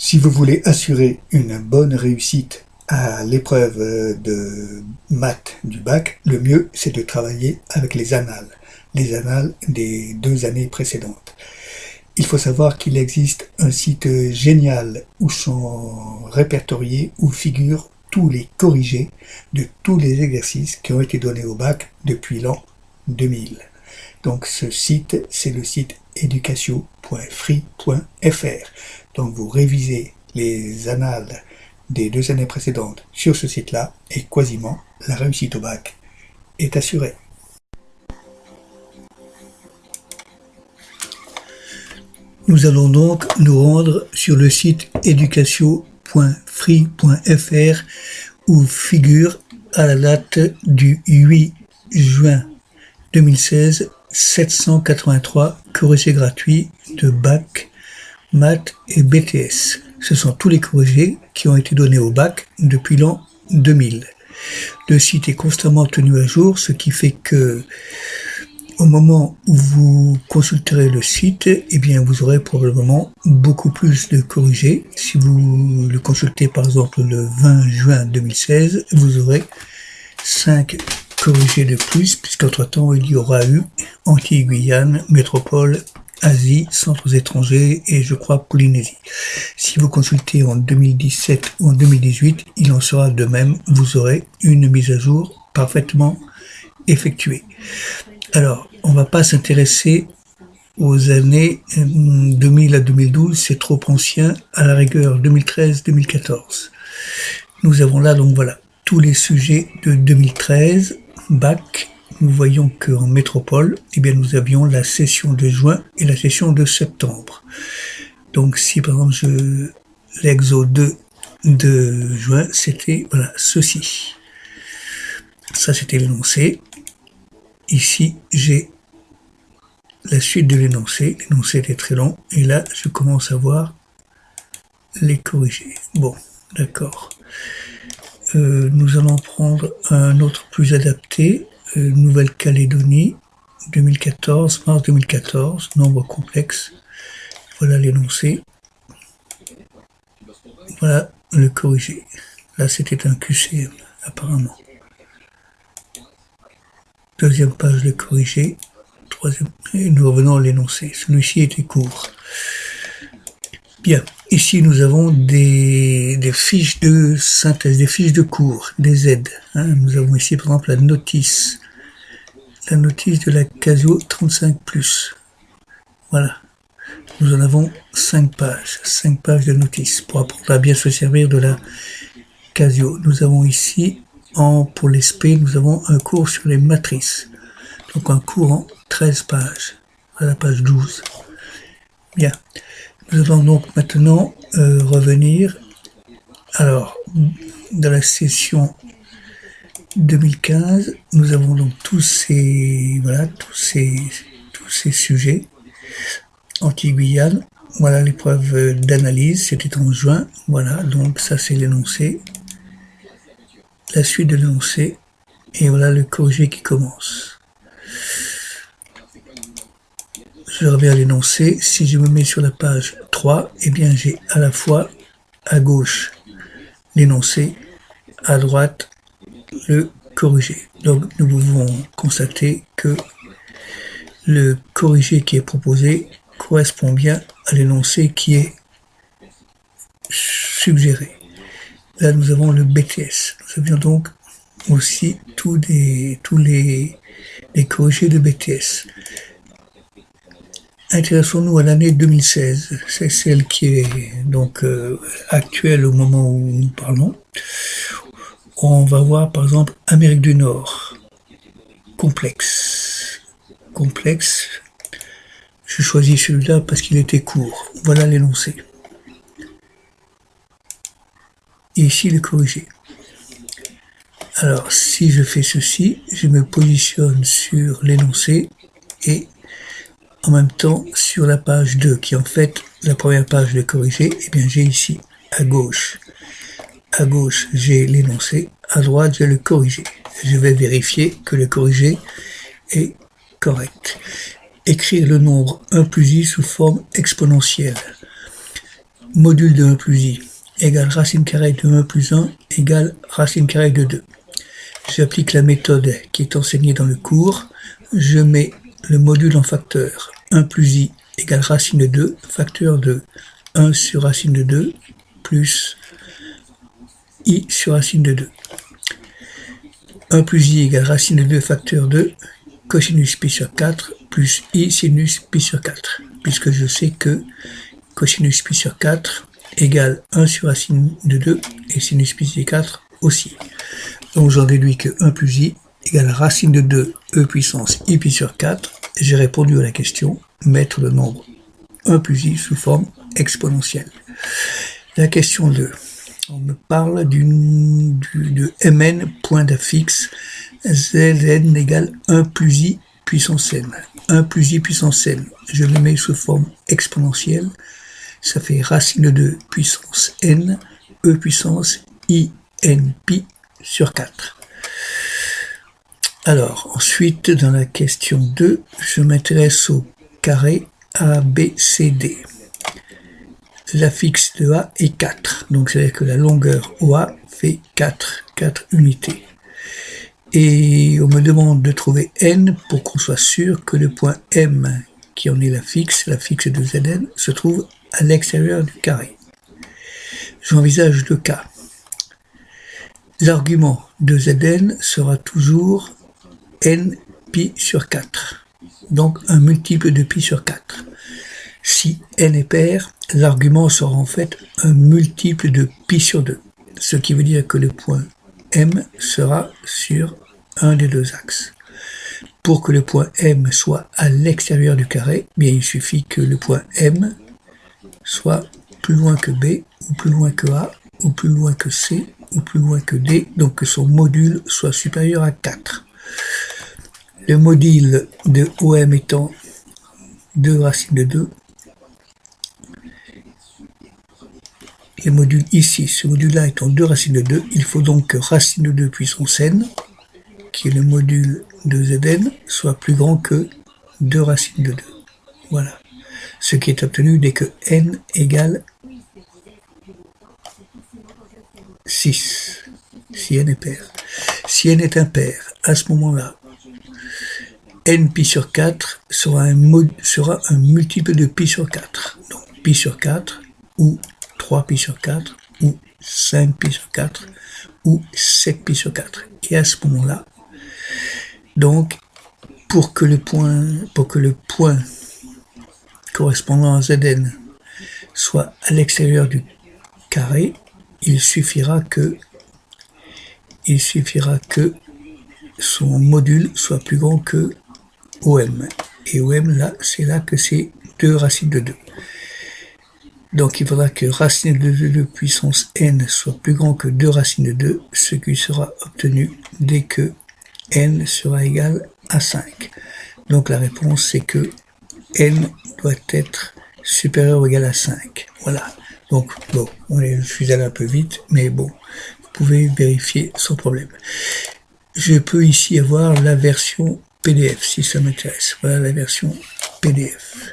Si vous voulez assurer une bonne réussite à l'épreuve de maths du bac, le mieux c'est de travailler avec les annales des 2 années précédentes. Il faut savoir qu'il existe un site génial où sont répertoriés, où figurent tous les corrigés de tous les exercices qui ont été donnés au bac depuis l'an 2000. Donc ce site, c'est le site educatio.free.fr. Donc vous révisez les annales des 2 années précédentes sur ce site-là et quasiment la réussite au bac est assurée. Nous allons donc nous rendre sur le site educatio.free.fr où figure à la date du 8 juin 2016 783 corrigés gratuits de bac, maths et BTS. Ce sont tous les corrigés qui ont été donnés au bac depuis l'an 2000. Le site est constamment tenu à jour, ce qui fait que au moment où vous consulterez le site, eh bien, vous aurez probablement beaucoup plus de corrigés. Si vous le consultez par exemple le 20 juin 2016, vous aurez 5 corrigés de plus, puisqu'entre-temps il y aura eu Antilles-Guyane, Métropole, Asie, centres étrangers et je crois Polynésie. Si vous consultez en 2017 ou en 2018, il en sera de même, vous aurez une mise à jour parfaitement effectuée. Alors, on ne va pas s'intéresser aux années 2000 à 2012, c'est trop ancien, à la rigueur 2013-2014. Nous avons là, donc voilà, tous les sujets de 2013, bac. Nous voyons qu'en métropole, eh bien, nous avions la session de juin et la session de septembre. Donc, si par exemple, l'exo 2 de juin, c'était voilà, ceci. Ça, c'était l'énoncé. Ici, j'ai la suite de l'énoncé. L'énoncé était très long. Et là, je commence à voir les corrigés. Bon, d'accord. Nous allons prendre un autre plus adapté. Nouvelle-Calédonie, 2014, mars 2014, nombre complexe. Voilà l'énoncé. Voilà le corrigé. Là, c'était un QCM, apparemment. Deuxième page de corrigé. Troisième. Et nous revenons à l'énoncé. Celui-ci était court. Bien. Ici, nous avons des fiches de synthèse, des fiches de cours, des aides. Nous avons ici, par exemple, la notice de la Casio 35+. Voilà. Nous en avons 5 pages de notice pour apprendre à bien se servir de la Casio. Nous avons ici, pour les SP, nous avons un cours sur les matrices. Donc un cours en 13 pages, à la page 12. Bien. Nous allons donc maintenant revenir, alors, dans la session 2015, nous avons donc tous ces sujets. Antilles-Guyane, voilà l'épreuve d'analyse, c'était en juin, voilà, donc ça c'est l'énoncé, la suite de l'énoncé, et voilà le corrigé qui commence. Je reviens à l'énoncé, si je me mets sur la page 3, eh bien j'ai à la fois à gauche l'énoncé, à droite le corrigé. Donc nous pouvons constater que le corrigé qui est proposé correspond bien à l'énoncé qui est suggéré. Là nous avons le BTS. Nous avions donc aussi tous les corrigés de BTS. Intéressons-nous à l'année 2016, c'est celle qui est donc actuelle au moment où nous parlons. On va voir par exemple Amérique du Nord, complexe. Je choisis celui-là parce qu'il était court. Voilà l'énoncé. Et ici le corrigé. Alors si je fais ceci, je me positionne sur l'énoncé et en même temps sur la page 2, qui est en fait la première page de corrigé, eh bien j'ai ici à gauche j'ai l'énoncé, à droite j'ai le corrigé. Je vais vérifier que le corrigé est correct. Écrire le nombre 1 plus i sous forme exponentielle. module de 1 plus i égale racine carrée de 1 plus 1 égale racine carrée de 2. J'applique la méthode qui est enseignée dans le cours. Je mets le module en facteur. 1 plus i égale racine de 2, facteur de 1 sur racine de 2 plus i sur racine de 2. 1 plus i égale racine de 2 facteur de cosinus pi sur 4 plus i sinus pi sur 4, puisque je sais que cosinus pi sur 4 égale 1 sur racine de 2 et sinus pi sur 4 aussi. Donc j'en déduis que 1 plus i égale racine de 2 e puissance i pi sur 4. J'ai répondu à la question, mettre le nombre 1 plus i sous forme exponentielle. La question 2. On me parle de mn point d'affixe zn égale 1 plus i puissance n. 1 plus i puissance n, je le mets sous forme exponentielle. Ça fait racine de 2 puissance n, e puissance i n pi sur 4. Alors, ensuite, dans la question 2, je m'intéresse au carré ABCD. L'affixe de A est 4, donc c'est-à-dire que la longueur OA fait 4 unités. Et on me demande de trouver n pour qu'on soit sûr que le point M, qui en est l'affixe de Zn, se trouve à l'extérieur du carré. J'envisage deux cas. L'argument de Zn sera toujours n pi sur 4, donc un multiple de pi sur 4. Si n est pair, l'argument sera en fait un multiple de pi sur 2, ce qui veut dire que le point M sera sur un des deux axes. Pour que le point M soit à l'extérieur du carré, bien il suffit que le point M soit plus loin que B, ou plus loin que A, ou plus loin que C, ou plus loin que D, donc que son module soit supérieur à 4. Le module de OM étant 2 racine de 2, les modules ici, ce module-là étant 2 racines de 2, il faut donc que racine de 2 puissance n, qui est le module de Zn, soit plus grand que 2 racines de 2. Voilà. Ce qui est obtenu dès que n égale 6, si n est pair. Si n est impair, à ce moment-là, n pi sur 4 sera un multiple de pi sur 4. Donc pi sur 4, ou 3 pi sur 4, ou 5 pi sur 4, ou 7 pi sur 4. Et à ce moment-là, donc, pour que le point correspondant à Zn soit à l'extérieur du carré, il suffira que son module soit plus grand que OM. Et OM, là, c'est là que c'est 2 racines de 2. Donc il faudra que racine de 2 puissance n soit plus grand que 2 racines de 2, ce qui sera obtenu dès que n sera égal à 5. Donc la réponse c'est que n doit être supérieur ou égal à 5. Voilà. Donc bon, je suis allé un peu vite, mais bon, vous pouvez vérifier sans problème. Je peux ici avoir la version PDF si ça m'intéresse. Voilà la version PDF.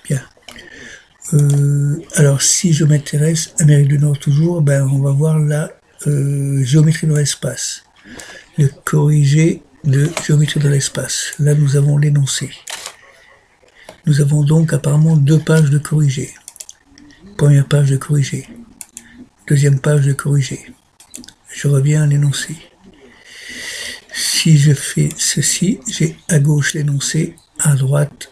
Bien. Alors si je m'intéresse à Amérique du Nord toujours, on va voir la géométrie dans l'espace. Le corrigé de géométrie dans l'espace. Là nous avons l'énoncé. Nous avons donc apparemment 2 pages de corrigé. Première page de corrigé. Deuxième page de corrigé. Je reviens à l'énoncé. Si je fais ceci, j'ai à gauche l'énoncé, à droite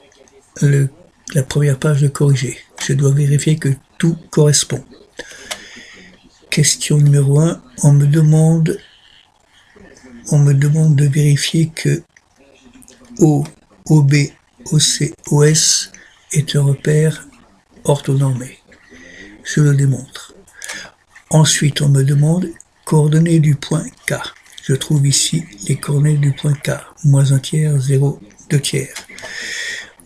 la première page de corrigé. Je dois vérifier que tout correspond. Question numéro 1, on me demande de vérifier que O, OB, OC, OS est un repère orthonormé. Je le démontre. Ensuite, on me demande coordonnées du point K. Je trouve ici les coordonnées du point K. Moins 1 tiers, 0, 2 tiers.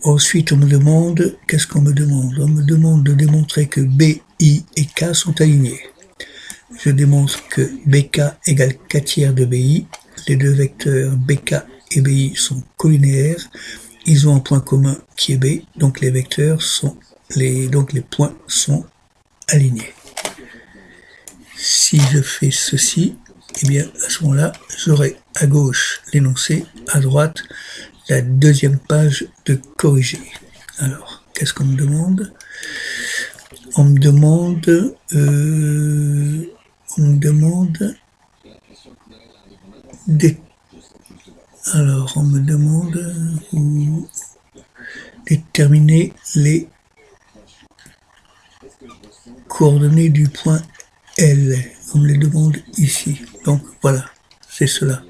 Ensuite, on me demande, qu'est-ce qu'on me demande? On me demande de démontrer que B, I et K sont alignés. Je démontre que BK égale 4 tiers de BI. Les deux vecteurs BK et BI sont collinéaires. Ils ont un point commun qui est B, donc les vecteurs sont donc les points sont alignés. Si je fais ceci, eh bien à ce moment-là, j'aurai à gauche l'énoncé, à droite la deuxième page de corriger. Alors, qu'est-ce qu'on me demande? On me demande alors on me demande déterminer les coordonnées du point L. On me les demande ici. Donc voilà, c'est cela.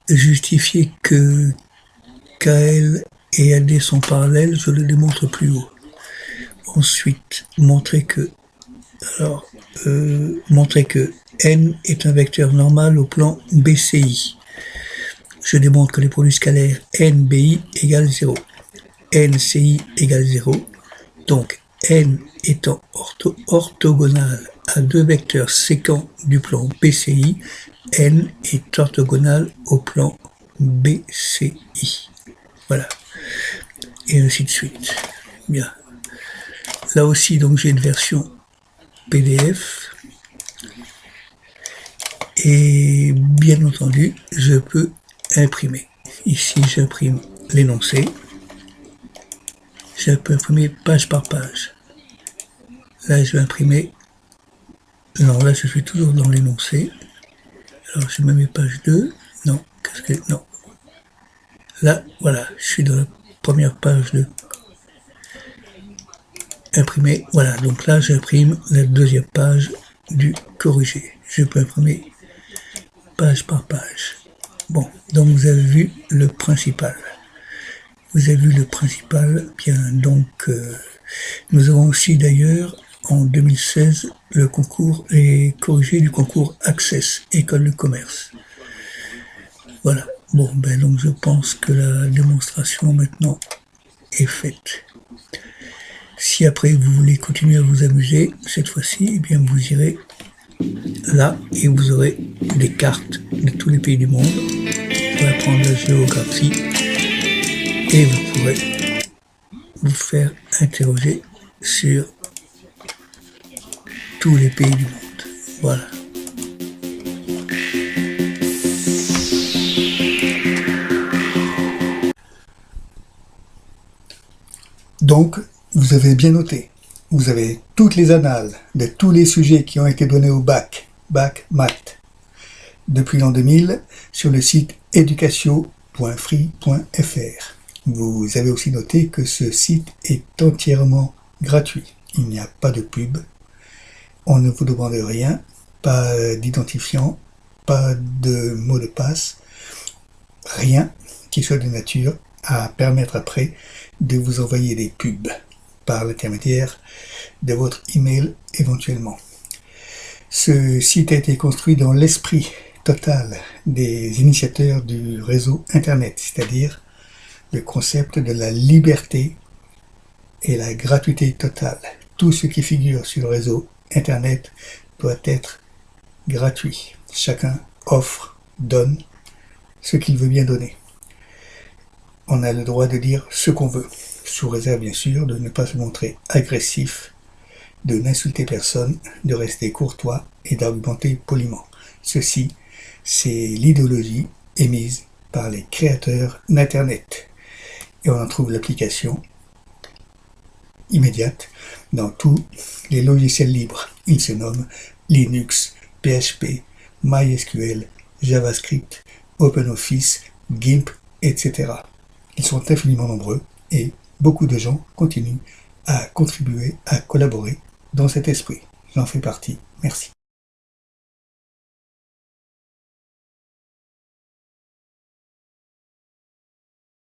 Justifier que KL et AD sont parallèles, je le démontre plus haut. Ensuite, montrer que n est un vecteur normal au plan BCI. Je démontre que les produits scalaires NBI égale 0. NCI égale 0. Donc, n étant orthogonal à deux vecteurs séquents du plan BCI, n est orthogonal au plan BCI. Voilà. Et ainsi de suite. Bien. Là aussi, donc, j'ai une version PDF. Et bien entendu, je peux imprimer. Ici, j'imprime l'énoncé. Je peux imprimer page par page. Là, je vais imprimer... Non, là, je suis toujours dans l'énoncé. Alors, je me mets page 2. Non, qu'est-ce que... Non. Là, voilà, je suis dans la première page de imprimer. Voilà, donc là, j'imprime la deuxième page du corrigé. Je peux imprimer page par page. Bon, donc vous avez vu le principal. Vous avez vu le principal. Bien, donc, nous avons aussi d'ailleurs, en 2016, le concours et corrigé du concours Access, École de commerce. Voilà. Bon, ben donc je pense que la démonstration maintenant est faite. Si après vous voulez continuer à vous amuser, cette fois-ci, eh bien vous irez là et vous aurez des cartes de tous les pays du monde pour apprendre la géographie et vous pourrez vous faire interroger sur tous les pays du monde. Voilà. Donc, vous avez bien noté, vous avez toutes les annales de tous les sujets qui ont été donnés au bac maths, depuis l'an 2000 sur le site educatio.free.fr. Vous avez aussi noté que ce site est entièrement gratuit. Il n'y a pas de pub, on ne vous demande rien, pas d'identifiant, pas de mot de passe, rien qui soit de nature à permettre après de vous envoyer des pubs par l'intermédiaire de votre email éventuellement. Ce site a été construit dans l'esprit total des initiateurs du réseau Internet, c'est-à-dire le concept de la liberté et la gratuité totale. Tout ce qui figure sur le réseau Internet doit être gratuit. Chacun offre, donne ce qu'il veut bien donner. On a le droit de dire ce qu'on veut, sous réserve bien sûr de ne pas se montrer agressif, de n'insulter personne, de rester courtois et d'argumenter poliment. Ceci, c'est l'idéologie émise par les créateurs d'Internet. Et on en trouve l'application immédiate dans tous les logiciels libres. Ils se nomment Linux, PHP, MySQL, JavaScript, OpenOffice, GIMP, etc. Ils sont infiniment nombreux et beaucoup de gens continuent à contribuer, à collaborer dans cet esprit. J'en fais partie. Merci.